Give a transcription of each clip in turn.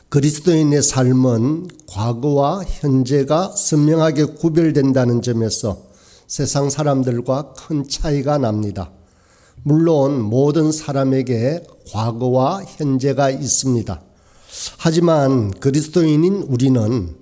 그리스도인의 삶은 과거와 현재가 선명하게 구별된다는 점에서 세상 사람들과 큰 차이가 납니다. 물론 모든 사람에게 과거와 현재가 있습니다. 하지만 그리스도인인 우리는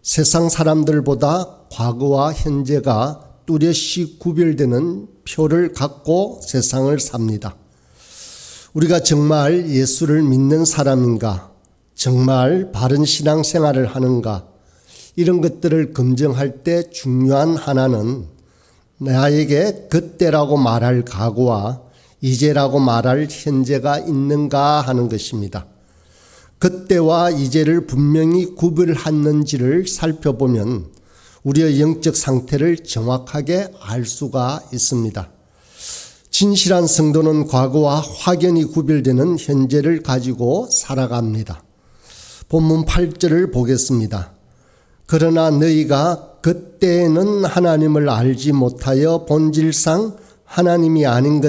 세상 사람들보다 과거와 현재가 뚜렷이 구별되는 표를 갖고 세상을 삽니다. 우리가 정말 예수를 믿는 사람인가? 정말 바른 신앙생활을 하는가? 이런 것들을 검증할 때 중요한 하나는 나에게 그때라고 말할 과거와 이제라고 말할 현재가 있는가 하는 것입니다. 그때와 이제를 분명히 구별하는지를 살펴보면 우리의 영적 상태를 정확하게 알 수가 있습니다. 진실한 성도는 과거와 확연히 구별되는 현재를 가지고 살아갑니다. 본문 8절을 보겠습니다. 그러나 너희가 그때는 하나님을 알지 못하여 본질상 하나님이 아닌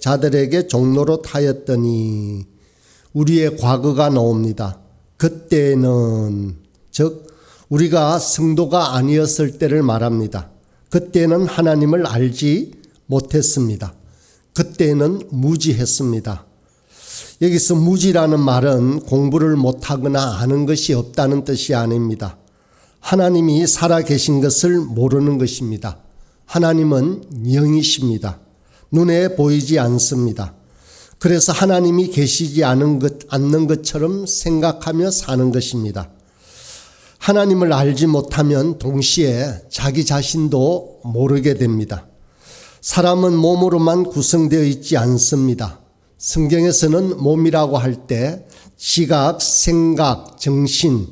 자들에게 종로로 타였더니, 우리의 과거가 나옵니다. 그때는, 즉 우리가 성도가 아니었을 때를 말합니다. 그때는 하나님을 알지 못했습니다. 그때는 무지했습니다. 여기서 무지라는 말은 공부를 못하거나 아는 것이 없다는 뜻이 아닙니다. 하나님이 살아계신 것을 모르는 것입니다. 하나님은 영이십니다. 눈에 보이지 않습니다. 그래서 하나님이 계시지 않는 것처럼 생각하며 사는 것입니다. 하나님을 알지 못하면 동시에 자기 자신도 모르게 됩니다. 사람은 몸으로만 구성되어 있지 않습니다. 성경에서는 몸이라고 할 때 지각, 생각, 정신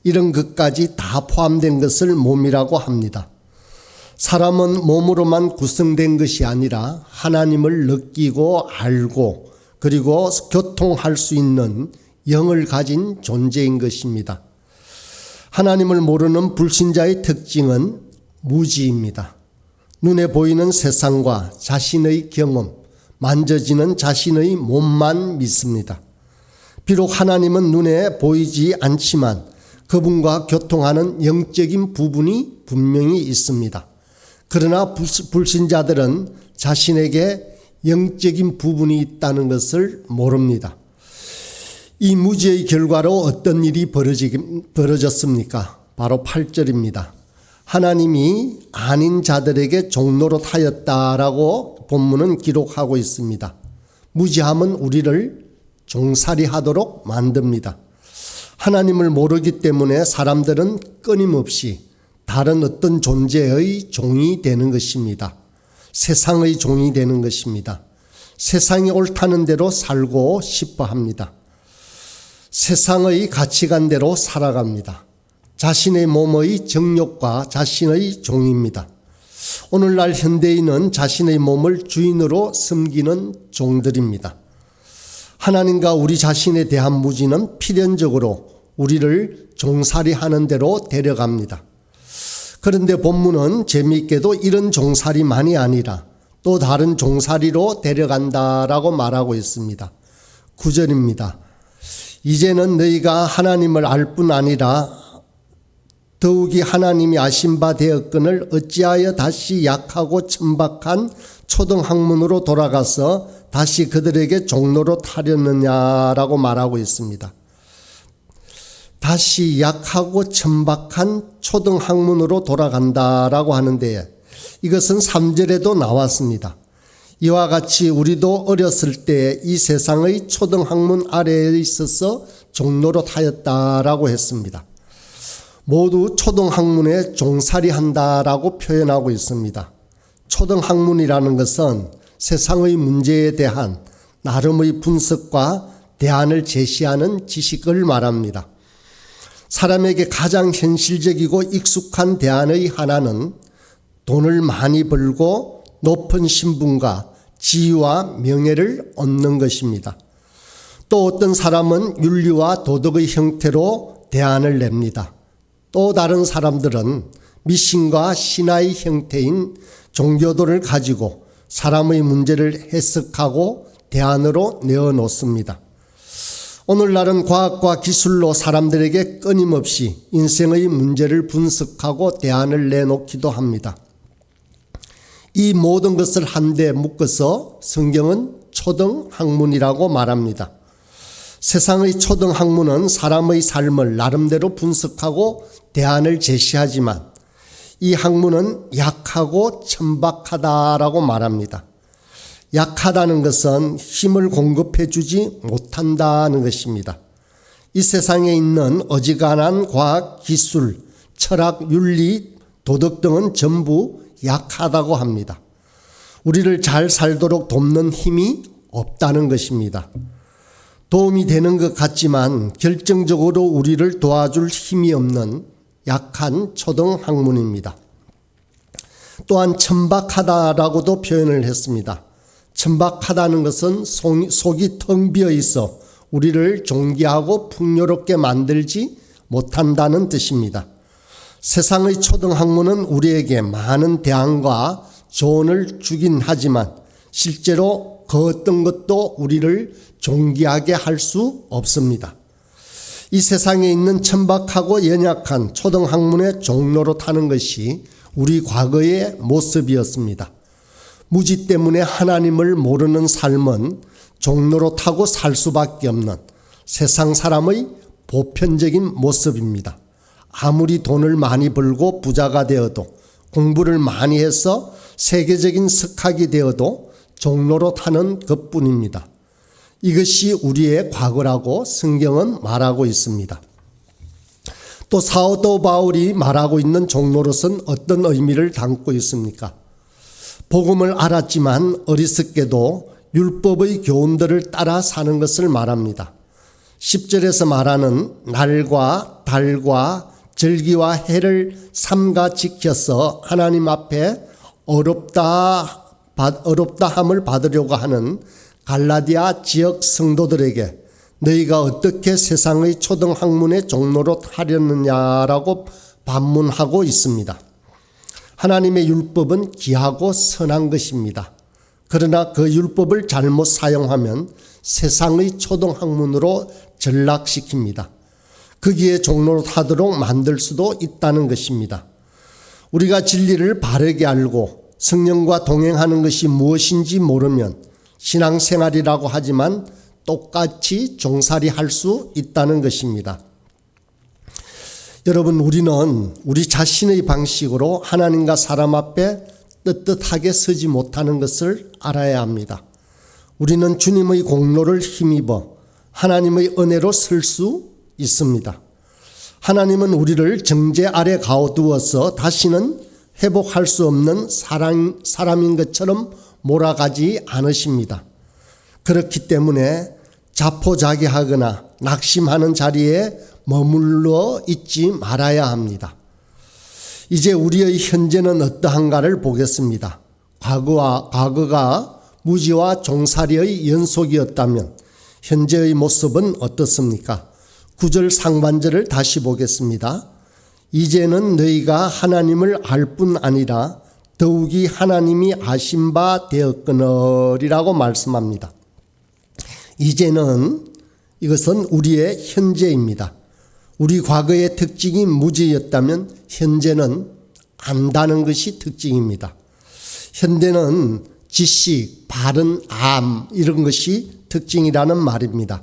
이런 것까지 다 포함된 것을 몸이라고 합니다. 사람은 몸으로만 구성된 것이 아니라 하나님을 느끼고 알고 그리고 교통할 수 있는 영을 가진 존재인 것입니다. 하나님을 모르는 불신자의 특징은 무지입니다. 눈에 보이는 세상과 자신의 경험, 만져지는 자신의 몸만 믿습니다. 비록 하나님은 눈에 보이지 않지만 그분과 교통하는 영적인 부분이 분명히 있습니다. 그러나 불신자들은 자신에게 영적인 부분이 있다는 것을 모릅니다. 이 무지의 결과로 어떤 일이 벌어졌습니까? 바로 8절입니다. 하나님이 아닌 자들에게 종로로 타였다라고 본문은 기록하고 있습니다. 무지함은 우리를 종살이하도록 만듭니다. 하나님을 모르기 때문에 사람들은 끊임없이 다른 어떤 존재의 종이 되는 것입니다. 세상의 종이 되는 것입니다. 세상이 옳다는 대로 살고 싶어 합니다. 세상의 가치관대로 살아갑니다. 자신의 몸의 정욕과 자신의 종입니다. 오늘날 현대인은 자신의 몸을 주인으로 섬기는 종들입니다. 하나님과 우리 자신에 대한 무지는 필연적으로 우리를 종살이하는 대로 데려갑니다. 그런데 본문은 재미있게도 이런 종살이만이 아니라 또 다른 종살이로 데려간다라고 말하고 있습니다. 9절입니다. 이제는 너희가 하나님을 알 뿐 아니라 더욱이 하나님이 아신 바 되었거늘 어찌하여 다시 약하고 천박한 초등학문으로 돌아가서 다시 그들에게 종로로 타려느냐라고 말하고 있습니다. 다시 약하고 천박한 초등학문으로 돌아간다라고 하는데 이것은 3절에도 나왔습니다. 이와 같이 우리도 어렸을 때 이 세상의 초등학문 아래에 있어서 종로로 타였다라고 했습니다. 모두 초등학문에 종살이한다라고 표현하고 있습니다. 초등학문이라는 것은 세상의 문제에 대한 나름의 분석과 대안을 제시하는 지식을 말합니다. 사람에게 가장 현실적이고 익숙한 대안의 하나는 돈을 많이 벌고 높은 신분과 지위와 명예를 얻는 것입니다. 또 어떤 사람은 윤리와 도덕의 형태로 대안을 냅니다. 또 다른 사람들은 미신과 신화의 형태인 종교도를 가지고 사람의 문제를 해석하고 대안으로 내어놓습니다. 오늘날은 과학과 기술로 사람들에게 끊임없이 인생의 문제를 분석하고 대안을 내놓기도 합니다. 이 모든 것을 한데 묶어서 성경은 초등학문이라고 말합니다. 세상의 초등학문은 사람의 삶을 나름대로 분석하고 대안을 제시하지만 이 학문은 약하고 천박하다라고 말합니다. 약하다는 것은 힘을 공급해 주지 못한다는 것입니다. 이 세상에 있는 어지간한 과학, 기술, 철학, 윤리, 도덕 등은 전부 약하다고 합니다. 우리를 잘 살도록 돕는 힘이 없다는 것입니다. 도움이 되는 것 같지만 결정적으로 우리를 도와줄 힘이 없는 약한 초등학문입니다. 또한 천박하다라고도 표현을 했습니다. 천박하다는 것은 속이 텅 비어 있어 우리를 존귀하고 풍요롭게 만들지 못한다는 뜻입니다. 세상의 초등학문은 우리에게 많은 대안과 조언을 주긴 하지만 실제로 그 어떤 것도 우리를 존귀하게 할 수 없습니다. 이 세상에 있는 천박하고 연약한 초등학문의 종로로 타는 것이 우리 과거의 모습이었습니다. 무지 때문에 하나님을 모르는 삶은 종로로 타고 살 수밖에 없는 세상 사람의 보편적인 모습입니다. 아무리 돈을 많이 벌고 부자가 되어도 공부를 많이 해서 세계적인 석학이 되어도 종로로 타는 것뿐입니다. 이것이 우리의 과거라고 성경은 말하고 있습니다. 또 사도 바울이 말하고 있는 종로릇은 어떤 의미를 담고 있습니까? 복음을 알았지만 어리석게도 율법의 교훈들을 따라 사는 것을 말합니다. 10절에서 말하는 날과 달과 절기와 해를 삼가 지켜서 하나님 앞에 어렵다함을 받으려고 하는 갈라디아 지역 성도들에게 너희가 어떻게 세상의 초등학문의 종로로 하려느냐라고 반문하고 있습니다. 하나님의 율법은 귀하고 선한 것입니다. 그러나 그 율법을 잘못 사용하면 세상의 초등학문으로 전락시킵니다. 거기에 종로로 하도록 만들 수도 있다는 것입니다. 우리가 진리를 바르게 알고 성령과 동행하는 것이 무엇인지 모르면 신앙생활이라고 하지만 똑같이 종살이 할 수 있다는 것입니다. 여러분, 우리는 우리 자신의 방식으로 하나님과 사람 앞에 떳떳하게 서지 못하는 것을 알아야 합니다. 우리는 주님의 공로를 힘입어 하나님의 은혜로 설 수 있습니다. 하나님은 우리를 정죄 아래 가두어서 다시는 회복할 수 없는 사람인 것처럼 몰아가지 않으십니다. 그렇기 때문에 자포자기하거나 낙심하는 자리에 머물러 있지 말아야 합니다. 이제 우리의 현재는 어떠한가를 보겠습니다. 과거가 무지와 종살이의 연속이었다면 현재의 모습은 어떻습니까? 9절 상반절을 다시 보겠습니다. 이제는 너희가 하나님을 알 뿐 아니라 더욱이 하나님이 아신 바 되었거니라고 말씀합니다. 이제는 이것은 우리의 현재입니다. 우리 과거의 특징이 무지였다면 현재는 안다는 것이 특징입니다. 현대는 지식, 바른 암 이런 것이 특징이라는 말입니다.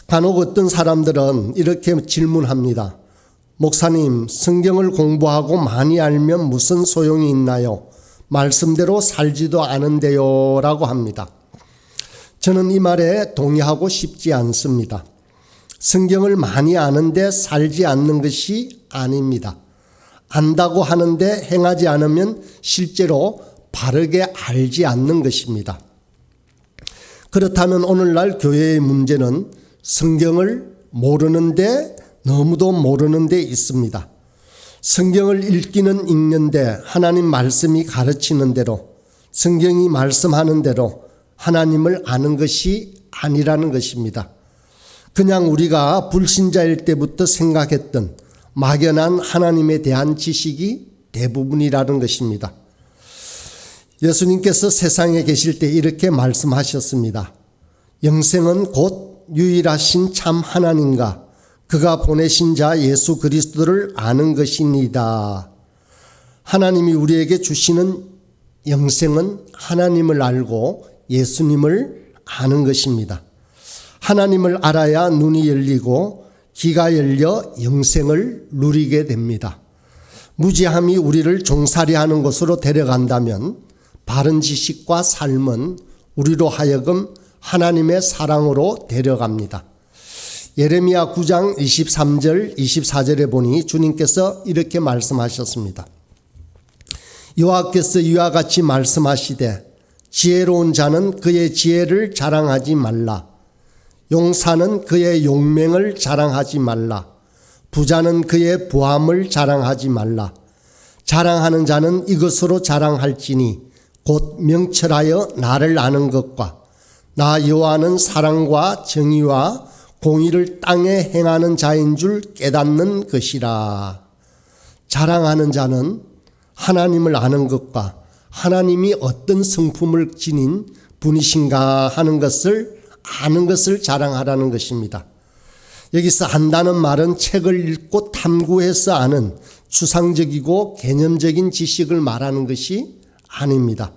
간혹 어떤 사람들은 이렇게 질문합니다. 목사님, 성경을 공부하고 많이 알면 무슨 소용이 있나요? 말씀대로 살지도 않은데요 라고 합니다. 저는 이 말에 동의하고 싶지 않습니다. 성경을 많이 아는데 살지 않는 것이 아닙니다. 안다고 하는데 행하지 않으면 실제로 바르게 알지 않는 것입니다. 그렇다면 오늘날 교회의 문제는 성경을 모르는데 너무도 모르는 데 있습니다. 성경을 읽기는 읽는데 하나님 말씀이 가르치는 대로 성경이 말씀하는 대로 하나님을 아는 것이 아니라는 것입니다. 그냥 우리가 불신자일 때부터 생각했던 막연한 하나님에 대한 지식이 대부분이라는 것입니다. 예수님께서 세상에 계실 때 이렇게 말씀하셨습니다. 영생은 곧 유일하신 참 하나님과 그가 보내신 자 예수 그리스도를 아는 것이니이다. 하나님이 우리에게 주시는 영생은 하나님을 알고 예수님을 아는 것입니다. 하나님을 알아야 눈이 열리고 귀가 열려 영생을 누리게 됩니다. 무지함이 우리를 종살이하는 곳으로 데려간다면 바른 지식과 삶은 우리로 하여금 하나님의 사랑으로 데려갑니다. 예레미야 9장 23절 24절에 보니 주님께서 이렇게 말씀하셨습니다. 여호와께서 이와 같이 말씀하시되 지혜로운 자는 그의 지혜를 자랑하지 말라. 용사는 그의 용맹을 자랑하지 말라. 부자는 그의 부함을 자랑하지 말라. 자랑하는 자는 이것으로 자랑할지니 곧 명철하여 나를 아는 것과 나 여호와는 사랑과 정의와 공의를 땅에 행하는 자인 줄 깨닫는 것이라. 자랑하는 자는 하나님을 아는 것과 하나님이 어떤 성품을 지닌 분이신가 하는 것을 아는 것을 자랑하라는 것입니다. 여기서 안다는 말은 책을 읽고 탐구해서 아는 추상적이고 개념적인 지식을 말하는 것이 아닙니다.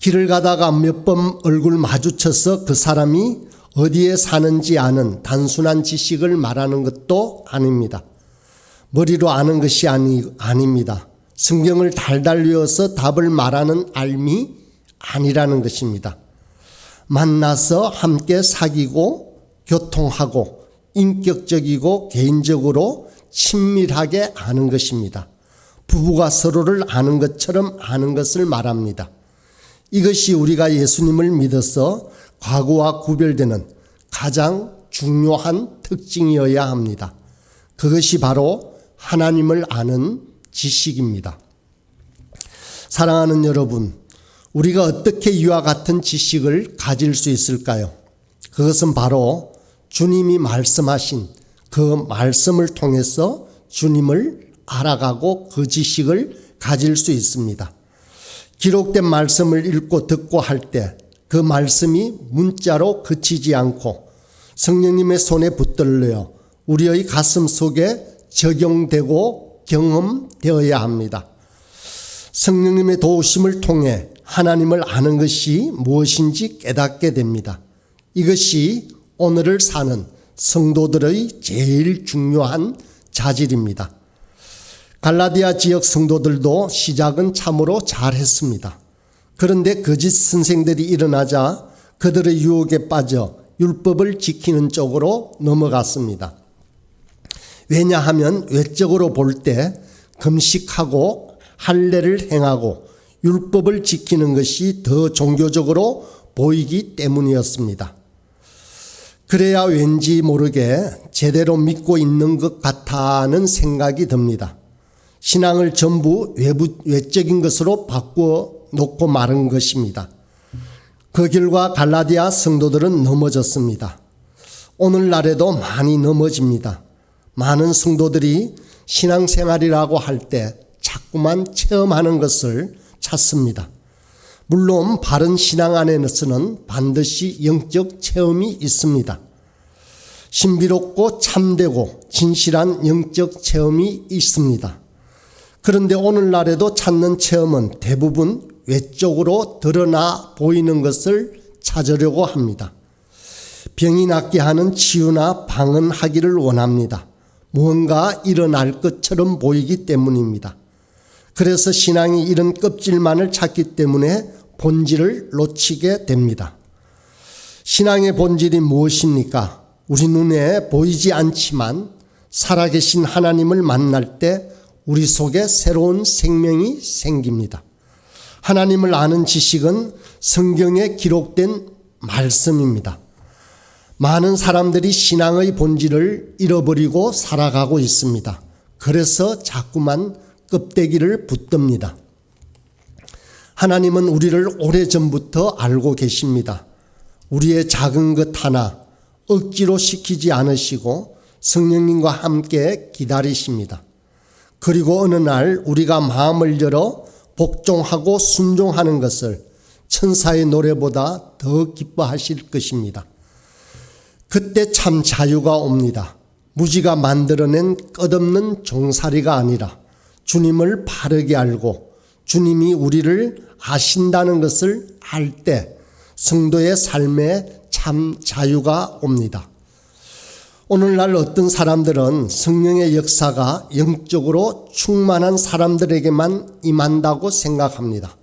길을 가다가 몇 번 얼굴 마주쳐서 그 사람이 어디에 사는지 아는 단순한 지식을 말하는 것도 아닙니다. 머리로 아는 것이 아닙니다. 성경을 달달 외워서 답을 말하는 알미 아니라는 것입니다. 만나서 함께 사귀고 교통하고 인격적이고 개인적으로 친밀하게 아는 것입니다. 부부가 서로를 아는 것처럼 아는 것을 말합니다. 이것이 우리가 예수님을 믿어서 과거와 구별되는 가장 중요한 특징이어야 합니다. 그것이 바로 하나님을 아는 지식입니다. 사랑하는 여러분, 우리가 어떻게 이와 같은 지식을 가질 수 있을까요? 그것은 바로 주님이 말씀하신 그 말씀을 통해서 주님을 알아가고 그 지식을 가질 수 있습니다. 기록된 말씀을 읽고 듣고 할 때 그 말씀이 문자로 그치지 않고 성령님의 손에 붙들려 우리의 가슴 속에 적용되고 경험되어야 합니다. 성령님의 도우심을 통해 하나님을 아는 것이 무엇인지 깨닫게 됩니다. 이것이 오늘을 사는 성도들의 제일 중요한 자질입니다. 갈라디아 지역 성도들도 시작은 참으로 잘했습니다. 그런데 거짓 선생들이 일어나자 그들의 유혹에 빠져 율법을 지키는 쪽으로 넘어갔습니다. 왜냐하면 외적으로 볼 때 금식하고 할례를 행하고 율법을 지키는 것이 더 종교적으로 보이기 때문이었습니다. 그래야 왠지 모르게 제대로 믿고 있는 것 같다는 생각이 듭니다. 신앙을 전부 외적인 것으로 바꾸어 놓고 마른 것입니다. 그 결과 갈라디아 성도들은 넘어졌습니다. 오늘날에도 많이 넘어집니다. 많은 성도들이 신앙생활이라고 할 때 자꾸만 체험하는 것을 찾습니다. 물론 바른 신앙 안에서는 반드시 영적 체험이 있습니다. 신비롭고 참되고 진실한 영적 체험이 있습니다. 그런데 오늘날에도 찾는 체험은 대부분 외적으로 드러나 보이는 것을 찾으려고 합니다. 병이 낫게 하는 치유나 방언하기를 원합니다. 무언가 일어날 것처럼 보이기 때문입니다. 그래서 신앙이 이런 껍질만을 찾기 때문에 본질을 놓치게 됩니다. 신앙의 본질이 무엇입니까? 우리 눈에 보이지 않지만 살아계신 하나님을 만날 때 우리 속에 새로운 생명이 생깁니다. 하나님을 아는 지식은 성경에 기록된 말씀입니다. 많은 사람들이 신앙의 본질을 잃어버리고 살아가고 있습니다. 그래서 자꾸만 껍데기를 붙듭니다. 하나님은 우리를 오래전부터 알고 계십니다. 우리의 작은 것 하나 억지로 시키지 않으시고 성령님과 함께 기다리십니다. 그리고 어느 날 우리가 마음을 열어 복종하고 순종하는 것을 천사의 노래보다 더 기뻐하실 것입니다. 그때 참 자유가 옵니다. 무지가 만들어낸 끝없는 종살이가 아니라 주님을 바르게 알고 주님이 우리를 아신다는 것을 알 때 성도의 삶에 참 자유가 옵니다. 오늘날 어떤 사람들은 성령의 역사가 영적으로 충만한 사람들에게만 임한다고 생각합니다.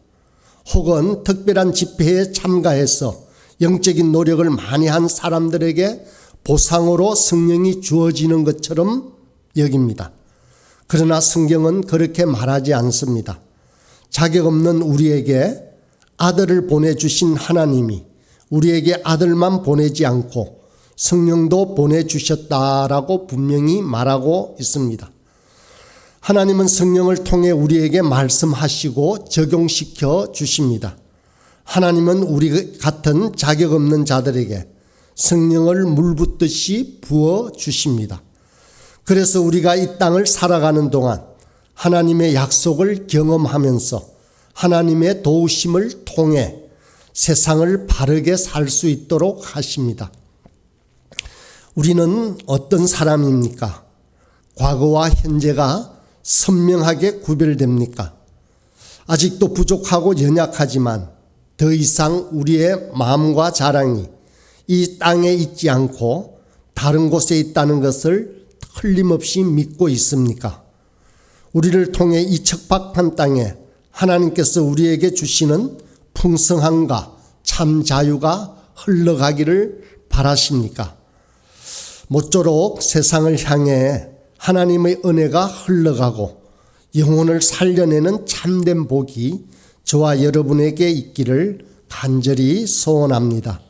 혹은 특별한 집회에 참가해서 영적인 노력을 많이 한 사람들에게 보상으로 성령이 주어지는 것처럼 여깁니다. 그러나 성경은 그렇게 말하지 않습니다. 자격 없는 우리에게 아들을 보내주신 하나님이 우리에게 아들만 보내지 않고 성령도 보내주셨다라고 분명히 말하고 있습니다. 하나님은 성령을 통해 우리에게 말씀하시고 적용시켜 주십니다. 하나님은 우리 같은 자격 없는 자들에게 성령을 물붓듯이 부어 주십니다. 그래서 우리가 이 땅을 살아가는 동안 하나님의 약속을 경험하면서 하나님의 도우심을 통해 세상을 바르게 살 수 있도록 하십니다. 우리는 어떤 사람입니까? 과거와 현재가 선명하게 구별됩니까? 아직도 부족하고 연약하지만 더 이상 우리의 마음과 자랑이 이 땅에 있지 않고 다른 곳에 있다는 것을 틀림없이 믿고 있습니까? 우리를 통해 이 척박한 땅에 하나님께서 우리에게 주시는 풍성함과 참 자유가 흘러가기를 바라십니까? 모쪼록 세상을 향해 하나님의 은혜가 흘러가고 영혼을 살려내는 참된 복이 저와 여러분에게 있기를 간절히 소원합니다.